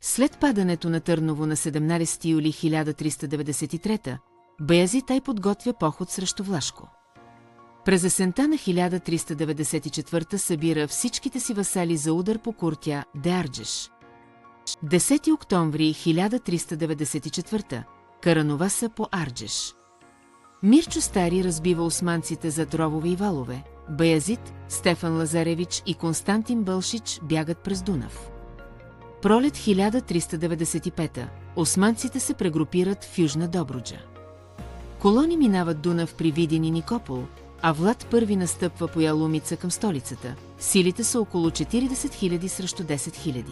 След падането на Търново на 17 юли 1393, Баязит подготвя поход срещу Влашко. През есента на 1394 събира всичките си васали за удар по Куртя де Арджеш. 10 октомври 1394 Карановаса по Арджеш. Мирчо Стари разбива османците зад ровове и валове, Баязит, Стефан Лазаревич и Константин Бълшич бягат през Дунав. Пролет 1395 османците се прегрупират в Южна Добруджа. Колони минават Дунав при Видин и Никопол, а Влад I настъпва по Ялумица към столицата. Силите са около 40 000 срещу 10 000.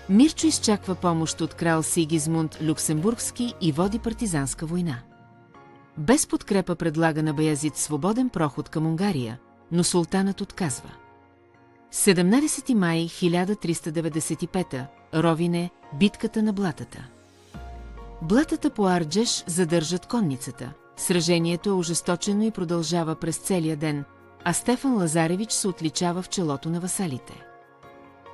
Мирчо изчаква помощ от крал Сигизмунд Люксембургски и води партизанска война. Без подкрепа предлага на Баязит свободен проход към Унгария, но султанът отказва. 17 май 1395 Ровине, битката на Блатата. Блатата по Арджеш задържат конницата. Сражението е ожесточено и продължава през целия ден, а Стефан Лазаревич се отличава в челото на васалите.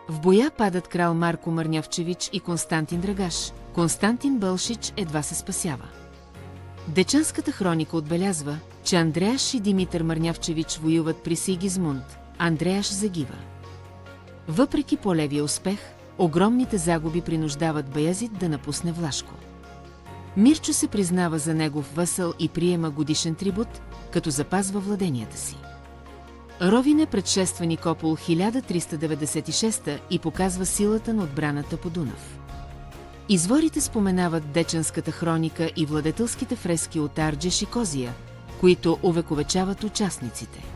В боя падат крал Марко Мърнявчевич и Константин Драгаш. Константин Бълшич едва се спасява. Дечанската хроника отбелязва, че Андреаш и Димитър Мърнявчевич воюват при Сигизмунд. Андреаш загива. Въпреки по-левия успех, огромните загуби принуждават Баязит да напусне Влашко. Мирчо се признава за негов васал и приема годишен трибут, като запазва владенията си. Ровине предшества Никопол 1396 и показва силата на отбраната по Дунав. Изворите споменават Дечанската хроника и владетелските фрески от Арджеш и Козия, които увековечават участниците.